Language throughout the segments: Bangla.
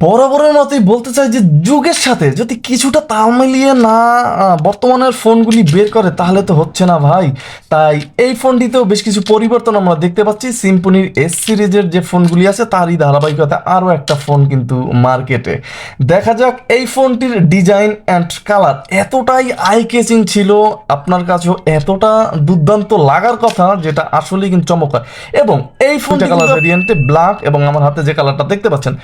বরাবরের মতোই বলতে চাই যে যুগের সাথে যদি কিছুটা তাল মিলিয়ে না বর্তমানের ফোনগুলি বের করে তাহলে তো হচ্ছে না ভাই। তাই এই ফোনটিতেও বেশ কিছু পরিবর্তন আমরা দেখতে পাচ্ছি। সিম্ফনির এস সিরিজের যে ফোনগুলি আছে তারই ধারাবাহিকতা আরও একটা ফোন কিন্তু মার্কেটে। দেখা যাক এই ফোনটির ডিজাইন অ্যান্ড কালার এতটাই আই কেচিং ছিল, আপনার কাছেও এতটা দুর্দান্ত লাগার কথা, যেটা আসলেই কিন্তু চমৎকার। এবং এই ফোনটা কালার ভেরিয়েন্টে ব্ল্যাক, এবং আমার হাতে যে কালারটা দেখতে পাচ্ছেন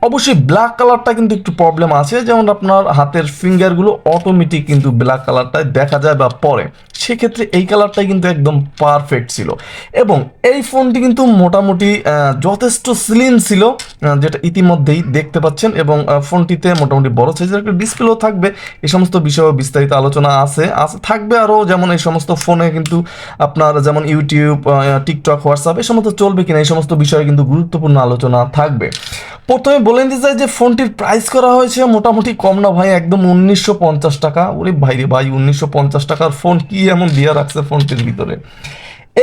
অবশ্যই ব্ল্যাক কালারটা কিন্তু একটু প্রবলেম আছে, যেমন আপনার হাতের ফিঙ্গারগুলো অটোমেটিক কিন্তু ব্ল্যাক কালারটাই দেখা যায় বা পরে, সেক্ষেত্রে এই কালারটাই কিন্তু একদম পারফেক্ট ছিল। এবং এই ফোনটি কিন্তু মোটামুটি যথেষ্ট স্লিম ছিল, যেটা ইতিমধ্যেই দেখতে পাচ্ছেন। এবং ফোনটিতে মোটামুটি বড় সাইজের একটা ডিসপ্লেও থাকবে। এই সমস্ত বিষয়ে বিস্তারিত আলোচনা আছে থাকবে আরও, যেমন এই সমস্ত ফোনে কিন্তু আপনার যেমন ইউটিউব, টিকটক, হোয়াটসঅ্যাপ এই সমস্ত চলবে কিনা এই সমস্ত বিষয়ে কিন্তু গুরুত্বপূর্ণ আলোচনা থাকবে। প্রথমে বলে দিতে চাই যে ফোনটির প্রাইস করা হয়েছে মোটামুটি কম না ভাই, একদম 1950 টাকা। ওরে ভাই রে ভাই, 1950 টাকার ফোন কি এমন দিয়ে রাখছে ফোনটির ভিতরে।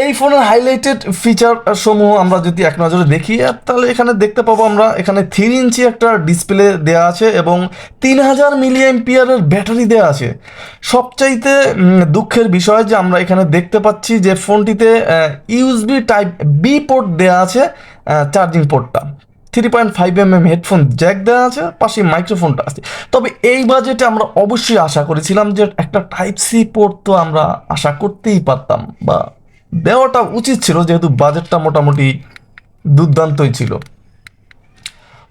এই ফোনের হাইলাইটেড ফিচার সমূহ আমরা যদি এক নজরে দেখি তাহলে এখানে দেখতে পাবো আমরা এখানে 3 ইঞ্চি একটা ডিসপ্লে দেওয়া আছে এবং 3000 মিলি অ্যাম্পিয়ারের ব্যাটারি দেওয়া আছে। সবচাইতে দুঃখের বিষয় যে আমরা এখানে দেখতে পাচ্ছি যে ফোনটিতে ইউএসবি টাইপ বি পোর্ট দেওয়া আছে, চার্জিং পোর্টটা 3.5mm হেডফোন জ্যাক দেওয়া আছে, পাশে মাইক্রোফোনটা আছে। তবে এই বাজেটে আমরা অবশ্যই আশা করেছিলাম যে একটা টাইপ সি পোর্ট তো আমরা আশা করতেই পারতাম, বা দেওয়াটা উচিত ছিল, যেহেতু বাজেটটা মোটামুটি দুর্দান্তই ছিল।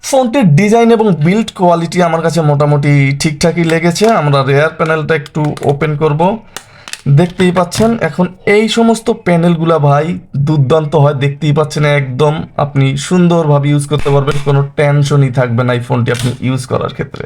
ফোনটির ডিজাইন এবং বিল্ড কোয়ালিটি আমার কাছে মোটামুটি ঠিকঠাকই লেগেছে। আমরা রেয়ার প্যানেলটা একটু ওপেন করব, দেখতেই পাচ্ছেন। এখন এই সমস্ত প্যানেলগুলা ভাই দুর্দান্ত হয়, দেখতেই পাচ্ছেন। একদম আপনি সুন্দরভাবে ইউজ করতে পারবেন, কোনো টেনশনই থাকবে না এই ফোনটি আপনি ইউজ করার ক্ষেত্রে।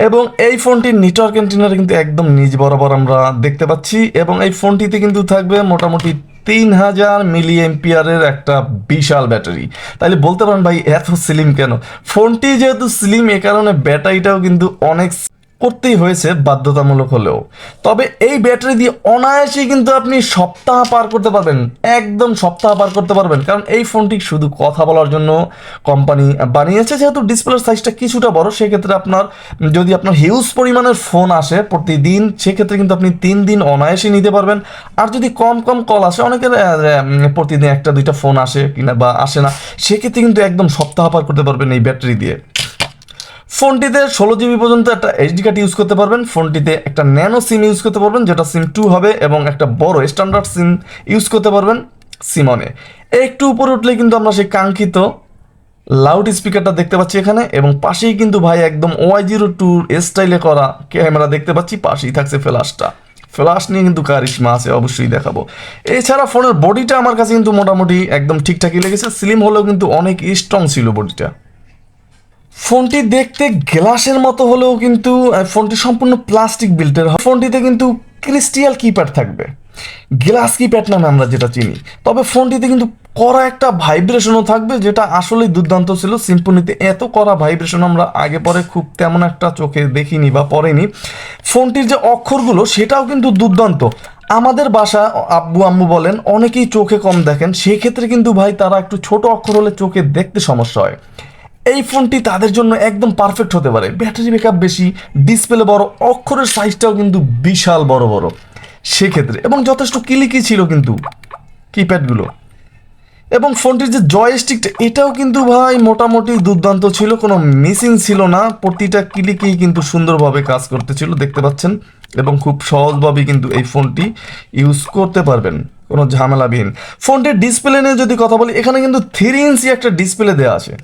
এবং এই ফোনটির নেটওয়ার্ক অ্যান্টেনা কিন্তু একদম নিজ বরাবর আমরা দেখতে পাচ্ছি। এবং এই ফোনটিতে কিন্তু থাকবে মোটামুটি 3000 মিলি অ্যাম্পিয়ারের একটা বিশাল ব্যাটারি। তাইলে বলতে পারেন ভাই এত স্লিম কেন? ফোনটি যেহেতু স্লিম এ কারণে ব্যাটারিটাও কিন্তু অনেক করতেই হয়েছে বাধ্যতামূলক হলেও। তবে এই ব্যাটারি দিয়ে অনায়াসেই কিন্তু আপনি সপ্তাহ পার করতে পারবেন, একদম সপ্তাহ পার করতে পারবেন। কারণ এই ফোনটি শুধু কথা বলার জন্য কোম্পানি বানিয়েছে, যেহেতু ডিসপ্লের সাইজটা কিছুটা বড়, সেক্ষেত্রে আপনার যদি আপনার হিউজ পরিমাণের ফোন আসে প্রতিদিন, সেক্ষেত্রে কিন্তু আপনি 3 দিন অনায়াসে নিতে পারবেন। আর যদি কম কম কল আসে, অনেকের প্রতিদিন 1-2টা ফোন আসে কিনা বা আসে না, সেক্ষেত্রে কিন্তু একদম সপ্তাহ পার করতে পারবেন এই ব্যাটারি দিয়ে। ফোনটিতে 16GB পর্যন্ত একটা এইচডি কার্ড ইউজ করতে পারবেন। ফোনটিতে একটা ন্যানো সিম ইউজ করতে পারবেন, যেটা সিম 2 হবে, এবং একটা বড় স্ট্যান্ডার্ড সিম ইউজ করতে পারবেন সিমনে। একটু উপরে উঠলে কিন্তু আমরা সেই কাঙ্ক্ষিত লাউড স্পিকারটা দেখতে পাচ্ছি এখানে, এবং পাশেই কিন্তু ভাই একদম Y02 স্টাইলে করা ক্যামেরা দেখতে পাচ্ছি। পাশেই থাকছে ফ্ল্যাশ নিয়ে কিন্তু কারিশমা আছে, অবশ্যই দেখাবো। এছাড়া ফোনের বডিটা আমার কাছে কিন্তু মোটামুটি একদম ঠিকঠাকই লেগেছে, স্লিম হলেও কিন্তু অনেক স্ট্রং ছিল বডিটা। ফোনটি দেখতে গ্লাসের মতো হলেও কিন্তু ফোনটি সম্পূর্ণ প্লাস্টিক বিল্টের হয়। ফোনটিতে কিন্তু ক্রিস্টাল কিপ্যাড থাকবে, গ্লাস কিপ্যাড নামে আমরা যেটা চিনি। তবে ফোনটিতে কিন্তু কড়া একটা ভাইব্রেশনও থাকবে, যেটা আসলেই দুর্দান্ত ছিল। সিম্ফনিতে এত কড়া ভাইব্রেশন আমরা আগে পরে খুব তেমন একটা চোখে দেখিনি বা পড়েনি। ফোনটির যে অক্ষরগুলো সেটাও কিন্তু দুর্দান্ত। আমাদের বাসা আব্বু আম্মু বলেন অনেকেই চোখে কম দেখেন, সেক্ষেত্রে কিন্তু ভাই তারা একটু ছোট অক্ষর হলে চোখে দেখতে সমস্যা হয়। এই ফোনটি তাদের জন্য একদম পারফেক্ট হতে পারে। ব্যাটারি ব্যাকআপ বেশি, ডিসপ্লে বড়, অক্ষরের সাইজটাও কিন্তু বিশাল বড় বড় সেক্ষেত্রে, এবং যথেষ্ট ক্লিকি ছিল কিন্তু কিপ্যাডগুলো। এবং ফোনটির যে জয়স্টিকটা এটাও কিন্তু ভাই মোটামুটি দুর্দান্ত ছিল, কোনো মিসিং ছিল না। প্রতিটা ক্লিকেই কিন্তু সুন্দরভাবে কাজ করতেছিল, দেখতে পাচ্ছেন। এবং খুব সহজভাবেই কিন্তু এই ফোনটি ইউজ করতে পারবেন, কোনো ঝামেলাবিহীন। ফোনটির ডিসপ্লে নিয়ে যদি কথা বলি, এখানে কিন্তু 3 ইঞ্চি একটা ডিসপ্লে দেওয়া আছে,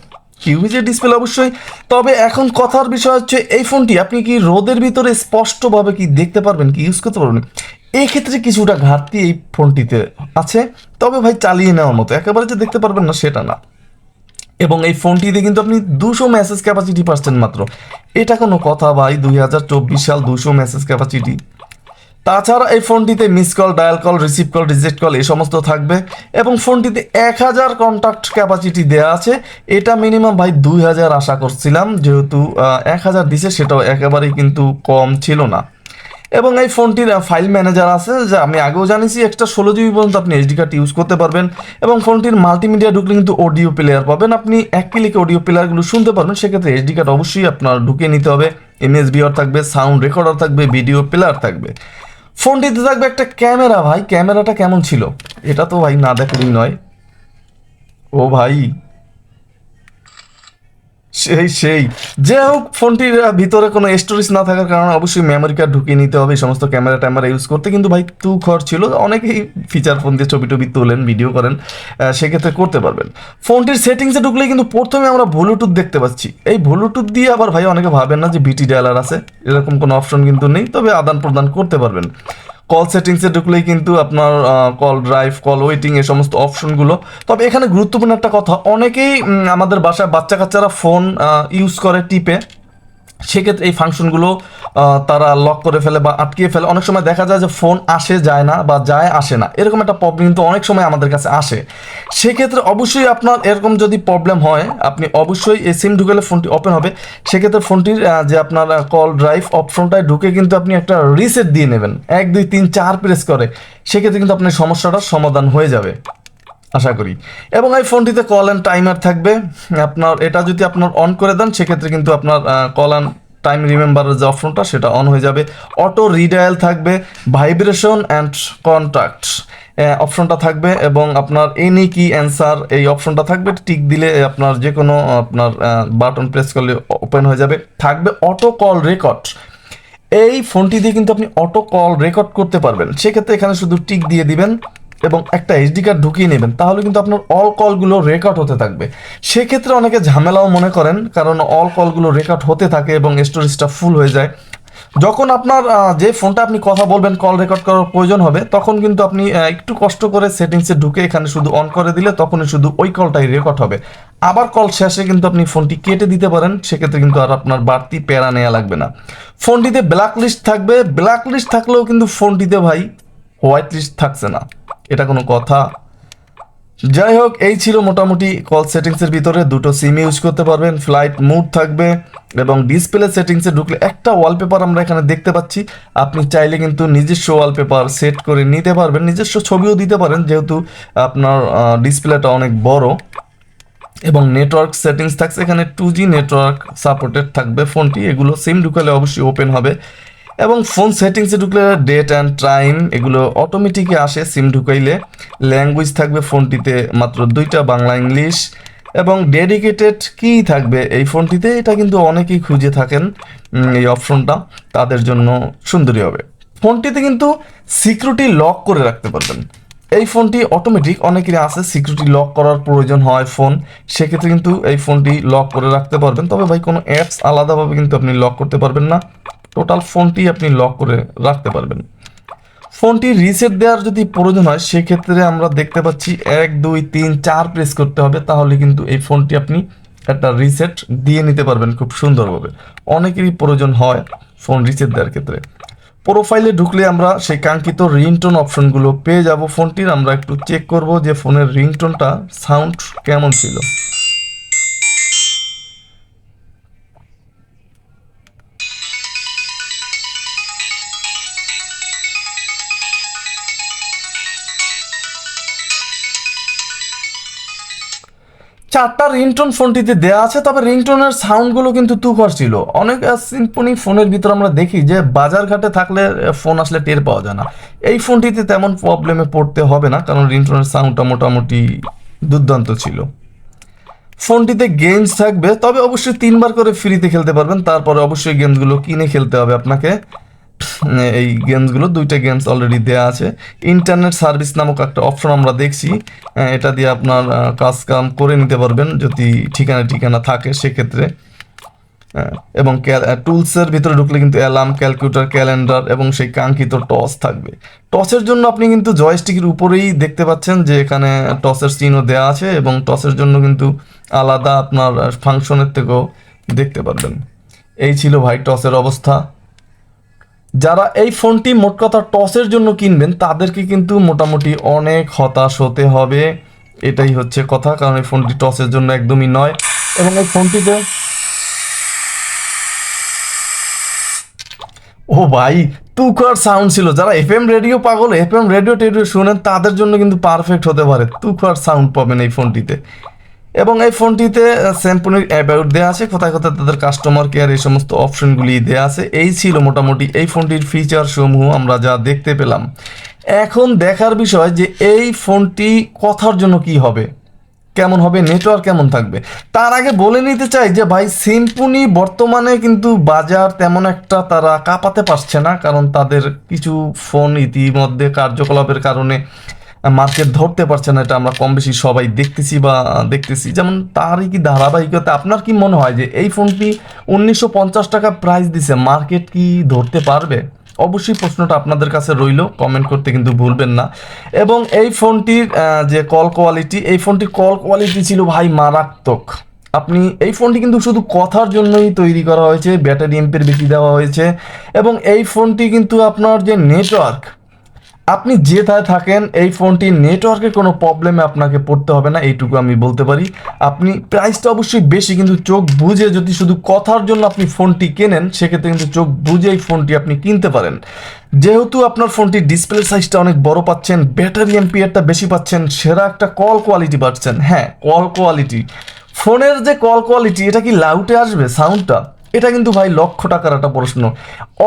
কিউভিজের ডিসপ্লে অবশ্যই। তবে এখন কথার বিষয় হচ্ছে এই ফোনটি আপনি কি রোদের ভিতরে স্পষ্টভাবে কি দেখতে পারবেন, কি ইউজ করতে পারবেন? এই ক্ষেত্রে কিছুটা ঘাটতি এই ফোনটিতে আছে। তবে ভাই চালিয়ে নেওয়ার মতো, একেবারে যে দেখতে পারবেন না সেটা না। এবং এই ফোনটিতে কিন্তু আপনি 200 মেসেজ ক্যাপাসিটি পাচ্ছেন মাত্র। এটা কোনো কথা ভাই? 2024 সাল 200 মেসেজ ক্যাপাসিটি। তাছাড়া এই ফোনটিতে miss call, dial call, receive call, reject call এই সমস্ত থাকবে। এবং ফোনটিতে 1000 কন্ট্যাক্ট ক্যাপাসিটি দেওয়া আছে। এটা মিনিমাম ভাই 2000 আশা করছিলাম, যেহেতু 1000 দিছে, সেটাও একেবারেই কিন্তু কম ছিল না। এবং এই ফোনটির ফাইল ম্যানেজার আছে, যা আমি আগেও জানিয়েছি, এক্সট্রা 16 GB পর্যন্ত আপনি এসডি কার্ড ইউজ করতে পারবেন। এবং ফোনটির মাল্টিমিডিয়া ঢুকলে কিন্তু অডিও প্লেয়ার পাবেন, আপনি এক ক্লিকে অডিও প্লেয়ারগুলো শুনতে পারবেন। সেক্ষেত্রে এসডি কার্ড অবশ্যই আপনার ঢুকিয়ে নিতে হবে। এমএসবিআর থাকবে, সাউন্ড রেকর্ডার থাকবে, ভিডিও প্লেয়ার থাকবে। ফোনটিতে থাকবে একটা ক্যামেরা। ভাই ক্যামেরাটা কেমন ছিল, এটা তো ভাই না দেখলেই নয়। ও ভাই সেই যাই হোক, ফোনটির ভিতরে কোনো স্টোরেজ না থাকার কারণে অবশ্যই মেমোরি কার্ড ঢুকিয়ে নিতে হবে এই সমস্ত ক্যামেরা ট্যামেরা ইউজ করতে। কিন্তু ভাই খরচ ছিল, অনেকেই ফিচার ফোন দিয়ে ছবি টবি তোলেন, ভিডিও করেন, সেক্ষেত্রে করতে পারবেন। ফোনটির সেটিংসে ঢুকলে কিন্তু প্রথমে আমরা ব্লুটুথ দেখতে পাচ্ছি। এই ব্লুটুথ দিয়ে আবার ভাই অনেকে ভাবেন না যে বিটি ডায়ালার আছে, এরকম কোনো অপশন কিন্তু নেই, তবে আদান প্রদান করতে পারবেন। কল সেটিংসে ঢুকলেই কিন্তু আপনার কল ড্রাইভ, কল ওয়েটিং, এই সমস্ত অপশনগুলো। তবে এখানে গুরুত্বপূর্ণ একটা কথা, অনেকেই আমাদের বাসায় বাচ্চা কাচ্চারা ফোন ইউজ করে টিপে, সেক্ষেত্রে এই ফাংশনগুলো তারা লক করে ফেলে বা আটকিয়ে ফেলে। অনেক সময় দেখা যায় যে ফোন আসে যায় না বা যায় আসে না, এরকম একটা প্রবলেম কিন্তু অনেক সময় আমাদের কাছে আসে। সেক্ষেত্রে অবশ্যই আপনার এরকম যদি প্রবলেম হয়, আপনি অবশ্যই এই সিম ঢুকালে ফোনটি ওপেন হবে। সেক্ষেত্রে ফোনটির যে আপনার কল ড্রাইভ অপশনটায় ঢুকে কিন্তু আপনি একটা রিসেট দিয়ে নেবেন, 1 2 3 4 প্রেস করে। সেক্ষেত্রে কিন্তু আপনার সমস্যাটার সমাধান হয়ে যাবে আশা করি। এবং এই ফোনটিতে কল অ্যান্ড টাইমার থাকবে। আপনার এটা যদি আপনার অন করে দেন, সেক্ষেত্রে কিন্তু আপনার কল অ্যান্ড টাইম রিমেম্বারের যে অপশনটা সেটা অন হয়ে যাবে। অটো রিডায়াল থাকবে, ভাইব্রেশন অ্যান্ড কন্ট্যাক্ট অপশনটা থাকবে, এবং আপনার এনি কি অ্যান্সার এই অপশনটা থাকবে। টিক দিলে আপনার যে কোনো আপনার বাটন প্রেস করলে ওপেন হয়ে যাবে। থাকবে অটো কল রেকর্ড, এই ফোনটি দিয়ে কিন্তু আপনি অটো কল রেকর্ড করতে পারবেন। সেক্ষেত্রে এখানে শুধু টিক দিয়ে দিবেন এবং একটা এসডি কার্ড ঢুকিয়ে নেবেন, তাহলে কিন্তু আপনার অল কলগুলো রেকর্ড হতে থাকবে। সেক্ষেত্রে অনেকে ঝামেলাও মনে করেন, কারণ অল কলগুলো রেকর্ড হতে থাকে এবং স্টোরেজটা ফুল হয়ে যায়। যখন আপনার যে ফোনটা আপনি কথা বলবেন কল রেকর্ড করার প্রয়োজন হবে, তখন কিন্তু আপনি একটু কষ্ট করে সেটিংসে ঢুকে এখানে শুধু অন করে দিলে তখনই শুধু ওই কলটাই রেকর্ড হবে। আবার কল শেষে কিন্তু আপনি ফোনটি কেটে দিতে পারেন, সেক্ষেত্রে কিন্তু আর আপনার বাড়তি প্যারা নেওয়া লাগবে না। ফোনটিতে ব্ল্যাক লিস্ট থাকবে, ব্ল্যাক লিস্ট থাকলেও কিন্তু ফোনটিতে ভাই হোয়াইট লিস্ট থাকছে না, এটা কোনো কথা? যাই হোক, এই ছিল মোটামুটি কল সেটিংসের ভিতরে। দুটো সিম ইউজ করতে পারবেন, ফ্লাইট মুড থাকবে, এবং ডিসপ্লে সেটিংসে ঢুকলে একটা ওয়ালপেপার আমরা এখানে দেখতে পাচ্ছি। আপনি চাইলে কিন্তু নিজস্ব ওয়ালপেপার সেট করে নিতে পারবেন, নিজস্ব ছবিও দিতে পারেন, যেহেতু আপনার ডিসপ্লেটা অনেক বড়। এবং নেটওয়ার্ক সেটিংস থাকছে এখানে, 2G নেটওয়ার্ক সাপোর্টেড থাকবে ফোনটি। এগুলো সিম ঢুকালে অবশ্যই ওপেন হবে। এবং ফোন সেটিংসে ঢুকলে ডেট অ্যান্ড টাইম এগুলো অটোমেটিকই আসে সিম ঢুকাইলে। ল্যাঙ্গুয়েজ থাকবে ফোনটিতে মাত্র 2টা, বাংলা ইংলিশ। এবং ডেডিকেটেড কি থাকবে এই ফোনটিতে, এটা কিন্তু অনেকেই খুঁজে থাকেন, এই অপশনটা তাদের জন্য সুন্দরী হবে। ফোনটিতে কিন্তু সিকিউরিটি লক করে রাখতে পারবেন। এই ফোনটি অটোমেটিক, অনেকেরই আছে সিকিউরিটি লক করার প্রয়োজন হয় ফোন, সেক্ষেত্রে কিন্তু এই ফোনটি লক করে রাখতে পারবেন। তবে ভাই কোনো অ্যাপস আলাদাভাবে কিন্তু আপনি লক করতে পারবেন না, টোটাল ফোনটি আপনি লক করে রাখতে পারবেন। ফোনটি রিসেট দেওয়ার যদি প্রয়োজন হয়, সেক্ষেত্রে আমরা দেখতে পাচ্ছি 1 2 3 4 প্রেস করতে হবে, তাহলে কিন্তু এই ফোনটি আপনি একটা রিসেট দিয়ে নিতে পারবেন খুব সুন্দরভাবে। অনেকেরই প্রয়োজন হয় ফোন রিসেট দেওয়ার ক্ষেত্রে। প্রোফাইলে ঢুকলে আমরা সেই কাঙ্ক্ষিত রিংটোন অপশনগুলো পেয়ে যাব ফোনটির। আমরা একটু চেক করব যে ফোনের রিংটোনটা সাউন্ড কেমন ছিল। চারটা রিংটোন ফোনটিতে দেওয়া আছে, তবে রিংটোনের সাউন্ডগুলো কিন্তু তুখর ছিল। অনেক সিম্ফনি ফোনের ভিতর আমরা দেখি যে বাজার ঘাটে থাকলে ফোন আসলে টের পাওয়া যায় না। এই ফোনটিতে তেমন প্রবলেমে পড়তে হবে না, কারণ রিংটোনের সাউন্ডটা মোটামুটি দুর্দান্ত ছিল। ফোনটিতে গেমস থাকবে, তবে অবশ্যই 3বার করে ফ্রিতে খেলতে পারবেন, তারপরে অবশ্যই গেমসগুলো কিনে খেলতে হবে আপনাকে। এই গেমসগুলো 2টা গেমস অলরেডি দেওয়া আছে। ইন্টারনেট সার্ভিস নামক একটা অপশন আমরা দেখছি, এটা দিয়ে আপনার কাজ কাম করে নিতে পারবেন যদি ঠিকানা থাকে সেক্ষেত্রে। এবং টুলসের ভিতরে ঢুকলে কিন্তু অ্যালার্ম, ক্যালকুলেটর, ক্যালেন্ডার এবং সেই কাঙ্ক্ষিত টস থাকবে। টসের জন্য আপনি কিন্তু জয়স্টিকের উপরেই দেখতে পাচ্ছেন যে এখানে টসের চিহ্ন দেওয়া আছে, এবং টসের জন্য কিন্তু আলাদা আপনার ফাংশনের থেকেও দেখতে পারবেন। এই ছিল ভাই টসের অবস্থা। যারা এই ফোনটি মোট কথা টসের জন্য কিনবেন, তাদেরকে কিন্তু মোটামুটি অনেক হতাশ হতে হবে, এটাই হচ্ছে কথা, কারণ এই ফোনটি টসের জন্য একদমই নয়। এবং এই ফোনটিতে ও ভাই তুখর সাউন্ড ছিল। যারা এফএম রেডিও পাগল, এফএম রেডিও টেডিও শুনেন, তাদের জন্য কিন্তু পারফেক্ট হতে পারে। তুখর সাউন্ড পাবেন এই ফোনটিতে। এবং এই ফোনটিতে স্যামসংয়ের অ্যাবাউট দেওয়া আছে, কোথায় কোথায় তাদের কাস্টমার কেয়ার এই সমস্ত অপশনগুলি দেওয়া আছে। এই ছিল মোটামুটি এই ফোনটির ফিচার সমূহ আমরা যা দেখতে পেলাম। এখন দেখার বিষয় যে এই ফোনটি কথার জন্য কি হবে, কেমন হবে, নেটওয়ার্ক কেমন থাকবে। তার আগে বলে নিতে চাই যে ভাই সিম্ফনি বর্তমানে কিন্তু বাজার তেমন একটা তারা কাঁপাতে পারছে না, কারণ তাদের কিছু ফোন ইতিমধ্যে কার্যকলাপের কারণে মার্কেট ধরতে পারছে না। এটা আমরা কম বেশি সবাই দেখতেছি। যেমন তারই কি ধারাবাহিকতা, আপনার কি মনে হয় যে এই ফোনটি 1950 টাকা প্রাইস দিছে, মার্কেট কি ধরতে পারবে? অবশ্যই প্রশ্নটা আপনাদের কাছে রইল, কমেন্ট করতে কিন্তু ভুলবেন না। এবং এই ফোনটির যে কল কোয়ালিটি, এই ফোনটির কল কোয়ালিটি ছিল ভাই মারাত্মক। আপনি এই ফোনটি কিন্তু শুধু কথার জন্যই তৈরি করা হয়েছে, ব্যাটারি এমপের বেশি দেওয়া হয়েছে। এবং এই ফোনটি কিন্তু আপনার যে নেটওয়ার্ক, আপনি যেথায় থাকেন এই ফোনটির নেটওয়ার্কের কোনো প্রবলেমে আপনাকে পড়তে হবে না, এইটুকু আমি বলতে পারি। আপনি প্রাইসটা অবশ্যই বেশি, কিন্তু চোখ বুঝে যদি শুধু কথার জন্য আপনি ফোনটি কেনেন, সেক্ষেত্রে কিন্তু চোখ বুঝে এই ফোনটি আপনি কিনতে পারেন। যেহেতু আপনার ফোনটির ডিসপ্লে সাইজটা অনেক বড় পাচ্ছেন, ব্যাটারি এমপিআরটা বেশি পাচ্ছেন, সেরা একটা কল কোয়ালিটি পাচ্ছেন। হ্যাঁ, কল কোয়ালিটি, ফোনের যে কল কোয়ালিটি, এটা কি লাউটে আসবে সাউন্ডটা? এটা কিন্তু ভাই লক্ষ টাকার একটা প্রশ্ন।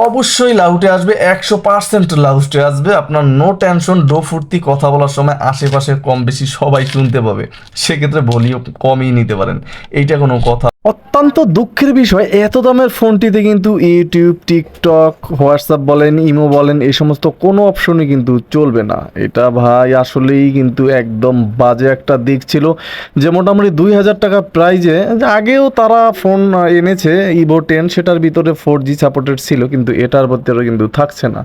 অবশ্যই লাউটে আসবে, 100% লাউটে আসবে। আপনার নো টেনশন, ডো ফুর্তি, কথা বলার সময় আশেপাশে কম বেশি সবাই শুনতে পাবে। সেক্ষেত্রে ভলিউম কমই নিতে পারেন, এইটা কোনো কথা। অত্যন্ত দুঃখের বিষয়, এত দামের ফোনটিতে কিন্তু ইউটিউব, টিকটক, হোয়াটসঅ্যাপ বলেন, ইমো বলেন, এই সমস্ত কোনো অপশনই কিন্তু চলবে না। এটা ভাই আসলেই কিন্তু একদম বাজে একটা দিক ছিল, যে মোটামুটি 2000 টাকা প্রাইজে আগেও তারা ফোন এনেছে ইভো 10, সেটার ভিতরে 4G সাপোর্টেড ছিল, কিন্তু এটার ভিতরে কিন্তু থাকছে না।